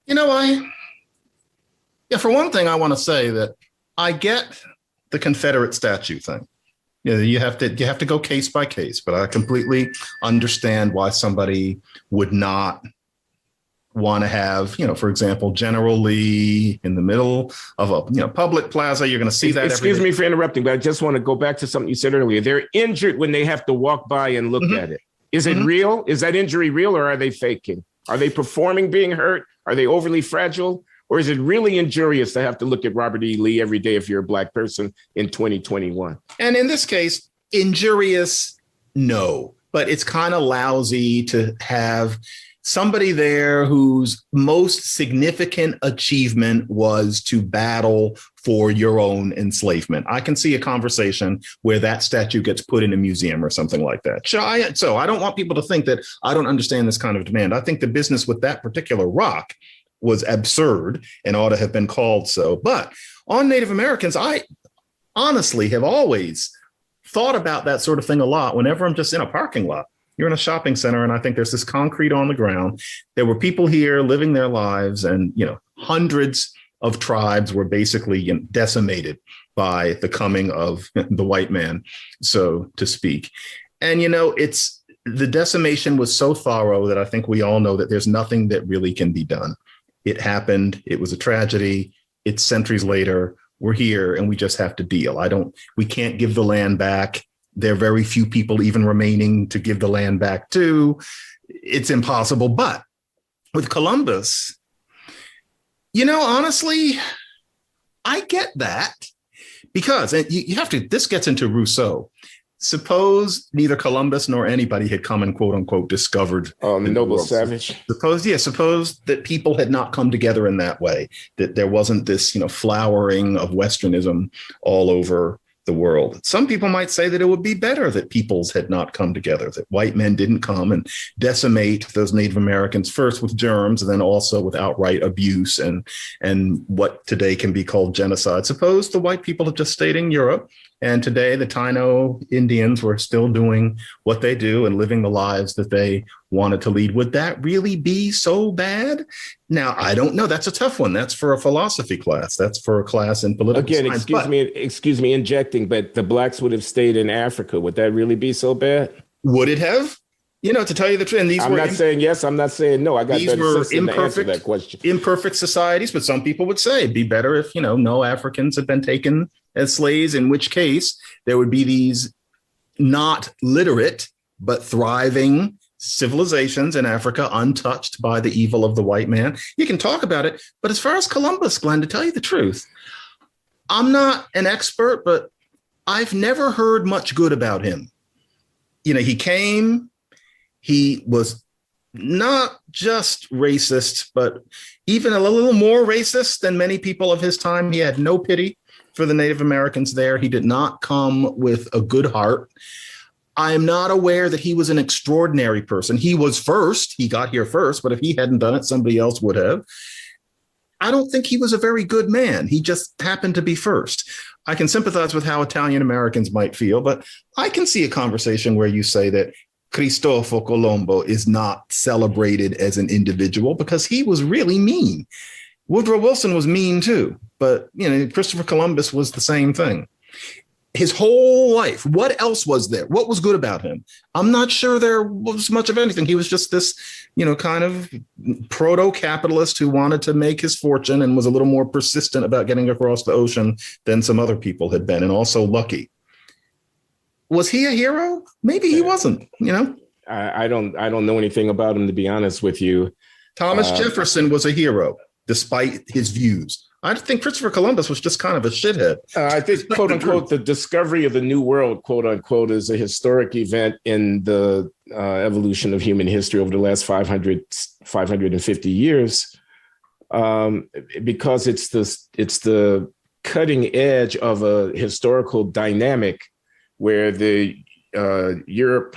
You know, for one thing, I want to say that I get the Confederate statue thing. You have to go case by case, but I completely understand why somebody would not want to have, for example, General Lee in the middle of a public plaza. You're going to see that. Excuse me for interrupting, but I just want to go back to something you said earlier. They're injured when they have to walk by and look at it. Is it real? Is that injury real, or are they faking? Are they performing being hurt? Are they overly fragile? Or is it really injurious to have to look at Robert E. Lee every day if you're a Black person in 2021? And in this case, injurious, no. But it's kind of lousy to have somebody there whose most significant achievement was to battle for your own enslavement. I can see a conversation where that statue gets put in a museum or something like that. So I don't want people to think that I don't understand this kind of demand. I think the business with that particular rock was absurd and ought to have been called so. But on Native Americans, I honestly have always thought about that sort of thing a lot whenever I'm just in a parking lot. You're in a shopping center, and I think there's this concrete on the ground. There were people here living their lives, and hundreds of tribes were basically decimated by the coming of the white man, so to speak. And it's the decimation was so thorough that I think we all know that there's nothing that really can be done. It happened. It was a tragedy. It's centuries later. We're here, and we just have to deal. We can't give the land back. There are very few people even remaining to give the land back to. It's impossible. But with Columbus, honestly, I get that because you have to, this gets into Rousseau. Suppose neither Columbus nor anybody had come and quote unquote discovered the noble savage. Suppose that people had not come together in that way, that there wasn't this, flowering of Westernism all over the world. Some people might say that it would be better that peoples had not come together, that white men didn't come and decimate those Native Americans first with germs and then also with outright abuse and what today can be called genocide. Suppose the white people had just stayed in Europe, and today the Taino Indians were still doing what they do and living the lives that they wanted to lead. Would that really be so bad? Now, I don't know. That's a tough one. That's for a philosophy class. That's for a class in political science. Excuse me injecting, but the Blacks would have stayed in Africa. Would that really be so bad? Would it have? To tell you the truth, and I'm not saying yes, I'm not saying no. I got better sense to answer that question. Imperfect societies, but some people would say it'd be better if, no Africans had been taken as slaves, in which case there would be these not literate, but thriving civilizations in Africa untouched by the evil of the white man. You can talk about it. But as far as Columbus, Glenn, to tell you the truth, I'm not an expert, but I've never heard much good about him. He came, he was not just racist, but even a little more racist than many people of his time. He had no pity for the Native Americans there. He did not come with a good heart. I am not aware that he was an extraordinary person. He was first. He got here first, but if he hadn't done it, somebody else would have. I don't think he was a very good man. He just happened to be first. I can sympathize with how Italian Americans might feel, but I can see a conversation where you say that Cristoforo Colombo is not celebrated as an individual because he was really mean. Woodrow Wilson was mean too, but Christopher Columbus was the same thing. His whole life, what else was there? What was good about him? I'm not sure there was much of anything. He was just this, kind of proto-capitalist who wanted to make his fortune and was a little more persistent about getting across the ocean than some other people had been, and also lucky. Was he a hero? Maybe he wasn't, I don't know anything about him, to be honest with you. Thomas Jefferson was a hero, despite his views. I think Christopher Columbus was just kind of a shithead. I think, quote unquote, the discovery of the New World, quote unquote, is a historic event in the evolution of human history over the last 550 years, because it's the cutting edge of a historical dynamic where the Europe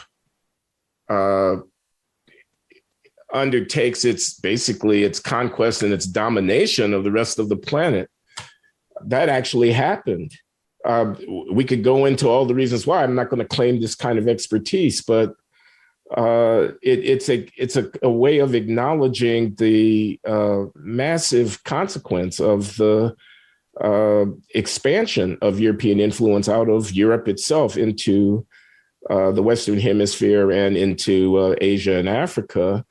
undertakes its conquest and its domination of the rest of the planet. That actually happened. We could go into all the reasons why. I'm not going to claim this kind of expertise, but it's a way of acknowledging the massive consequence of the expansion of European influence out of Europe itself into the Western Hemisphere and into Asia and Africa.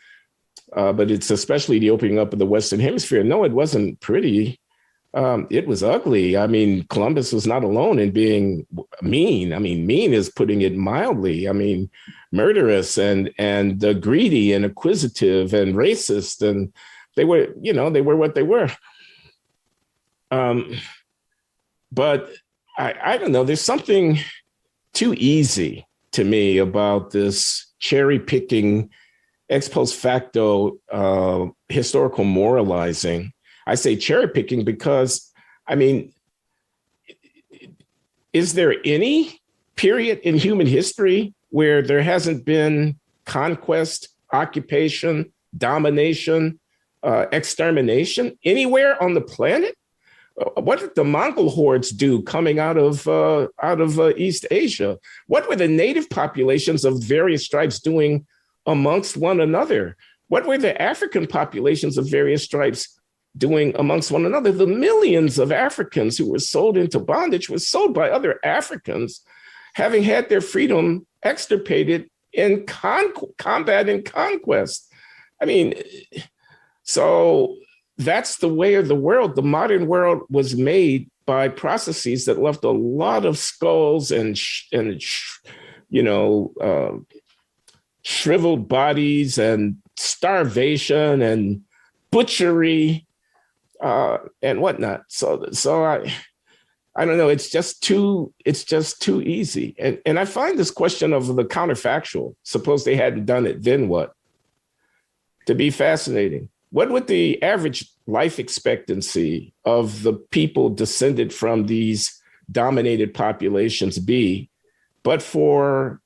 But it's especially the opening up of the Western Hemisphere. No, it wasn't pretty. It was ugly. I mean, Columbus was not alone in being mean. I mean, mean is putting it mildly. I mean, murderous and greedy and acquisitive and racist. And they were what they were. But I don't know. There's something too easy to me about this cherry picking, ex post facto historical moralizing. I say cherry picking because, I mean, is there any period in human history where there hasn't been conquest, occupation, domination, extermination anywhere on the planet? What did the Mongol hordes do coming out of East Asia? What were the native populations of various stripes doing amongst one another? What were the African populations of various stripes doing amongst one another? The millions of Africans who were sold into bondage were sold by other Africans, having had their freedom extirpated in combat and conquest. I mean, so that's the way of the world. The modern world was made by processes that left a lot of skulls and shriveled bodies and starvation and butchery and whatnot. So I don't know. It's just too easy. And I find this question of the counterfactual, suppose they hadn't done it, then what? To be fascinating. What would the average life expectancy of the people descended from these dominated populations be, but for,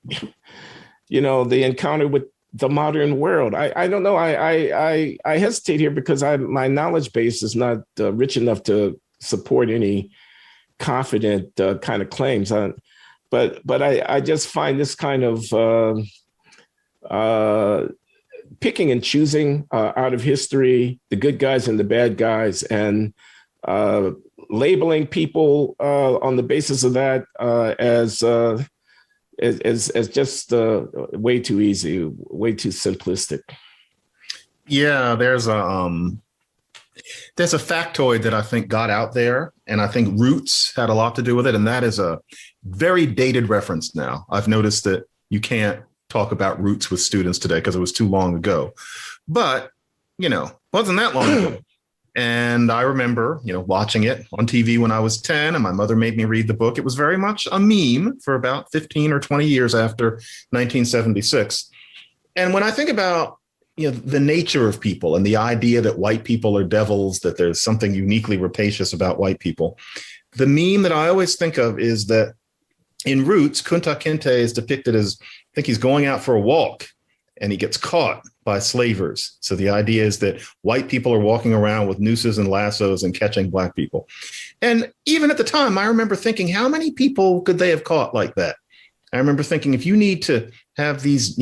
the encounter with the modern world? I don't know. I hesitate here because my knowledge base is not rich enough to support any confident kind of claims. But I just find this kind of picking and choosing out of history, the good guys and the bad guys, and labeling people on the basis of that as just way too easy, way too simplistic. Yeah, there's a factoid that I think got out there, and I think Roots had a lot to do with it, and that is a very dated reference now. I've noticed that you can't talk about Roots with students today because it was too long ago. But, wasn't that long ago. And I remember, watching it on TV when I was 10, and my mother made me read the book. It was very much a meme for about 15 or 20 years after 1976. And when I think about, the nature of people and the idea that white people are devils, that there's something uniquely rapacious about white people, the meme that I always think of is that in Roots, Kunta Kinte is depicted as, I think he's going out for a walk and he gets caught by slavers. So the idea is that white people are walking around with nooses and lassos and catching black people. And even at the time, I remember thinking, how many people could they have caught like that? I remember thinking, if you need to have these,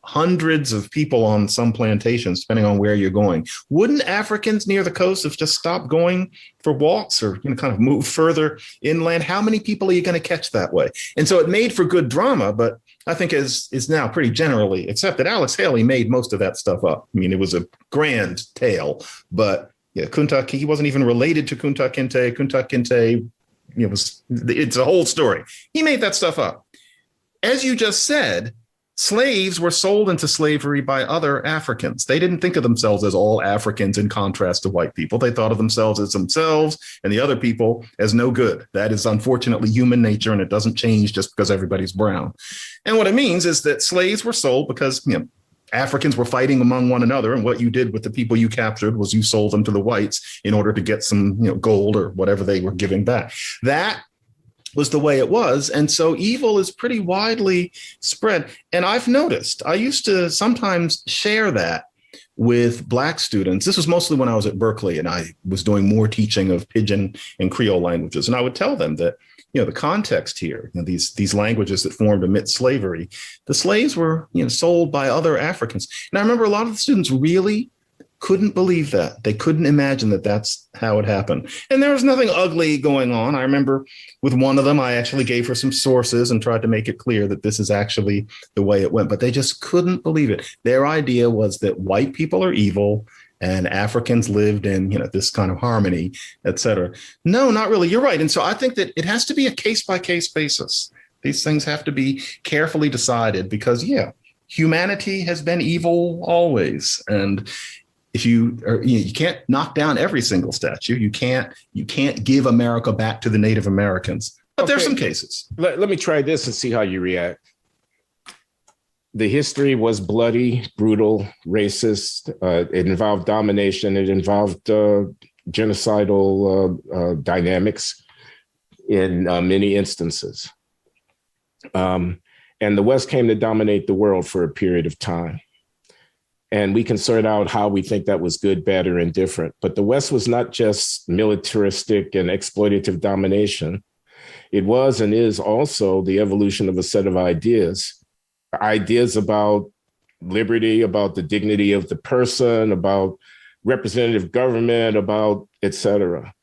hundreds of people on some plantations, depending on where you're going, wouldn't Africans near the coast have just stopped going for walks or kind of move further inland? How many people are you going to catch that way? And so it made for good drama, but I think is now pretty generally accepted. Alex Haley made most of that stuff up. I mean, it was a grand tale, but yeah, he wasn't even related to Kunta Kinte. Kunta Kinte, it's a whole story. He made that stuff up. As you just said, slaves were sold into slavery by other Africans. They didn't think of themselves as all Africans in contrast to white people. They thought of themselves as themselves and the other people as no good. That is unfortunately human nature, and it doesn't change just because everybody's brown. And what it means is that slaves were sold because, Africans were fighting among one another. And what you did with the people you captured was you sold them to the whites in order to get some, gold or whatever they were giving back. That was the way it was. And so evil is pretty widely spread. And I've noticed, I used to sometimes share that with Black students. This was mostly when I was at Berkeley and I was doing more teaching of Pidgin and Creole languages. And I would tell them that, the context here, these languages that formed amidst slavery, the slaves were, sold by other Africans. And I remember a lot of the students really couldn't believe that. They couldn't imagine that that's how it happened. And there was nothing ugly going on. I remember with one of them, I actually gave her some sources and tried to make it clear that this is actually the way it went, but they just couldn't believe it. Their idea was that white people are evil and Africans lived in, this kind of harmony, et cetera. No, not really. You're right. And so I think that it has to be a case by case basis. These things have to be carefully decided because, humanity has been evil always. And if you can't knock down every single statue, you can't give America back to the Native Americans. But there's some cases. Let me try this and see how you react. The history was bloody, brutal, racist. It involved domination. It involved genocidal dynamics in many instances. And the West came to dominate the world for a period of time. And we can sort out how we think that was good, bad, or indifferent. But the West was not just militaristic and exploitative domination. It was and is also the evolution of a set of ideas about liberty, about the dignity of the person, about representative government, about et cetera.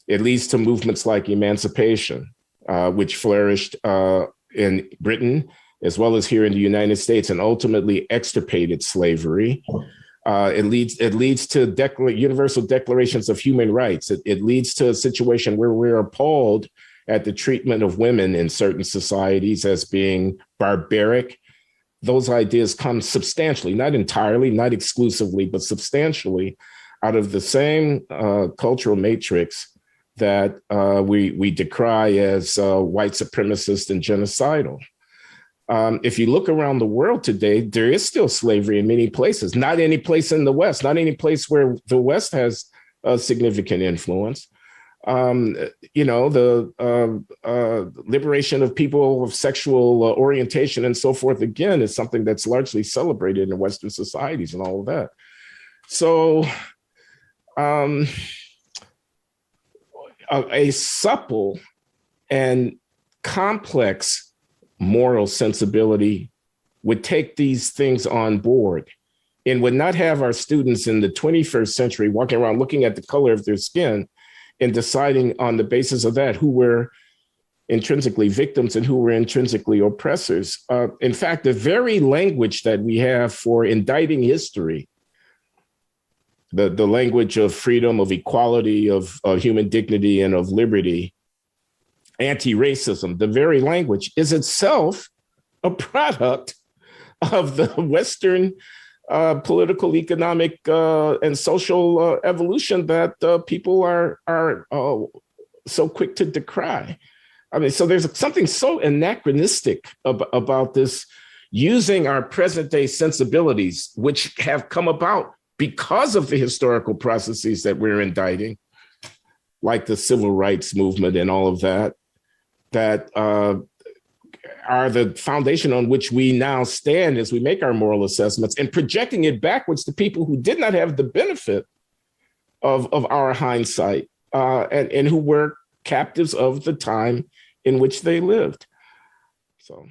It leads to movements like emancipation, which flourished in Britain, as well as here in the United States, and ultimately extirpated slavery. It leads to universal declarations of human rights. It leads to a situation where we're appalled at the treatment of women in certain societies as being barbaric. Those ideas come substantially, not entirely, not exclusively, but substantially out of the same cultural matrix that we decry as white supremacist and genocidal. If you look around the world today, there is still slavery in many places, not any place in the West, not any place where the West has a significant influence. The liberation of people of sexual orientation and so forth, again, is something that's largely celebrated in Western societies and all of that. So a supple and complex moral sensibility would take these things on board and would not have our students in the 21st century walking around looking at the color of their skin and deciding on the basis of that who were intrinsically victims and who were intrinsically oppressors. In fact, the very language that we have for indicting history, the language of freedom, of equality, of human dignity, and of liberty, anti-racism, the very language is itself a product of the Western political, economic, and social evolution that people are so quick to decry. I mean, so there's something so anachronistic about this, using our present day sensibilities, which have come about because of the historical processes that we're indicting, like the civil rights movement and all of that, that are the foundation on which we now stand as we make our moral assessments, and projecting it backwards to people who did not have the benefit of our hindsight and who were captives of the time in which they lived. So.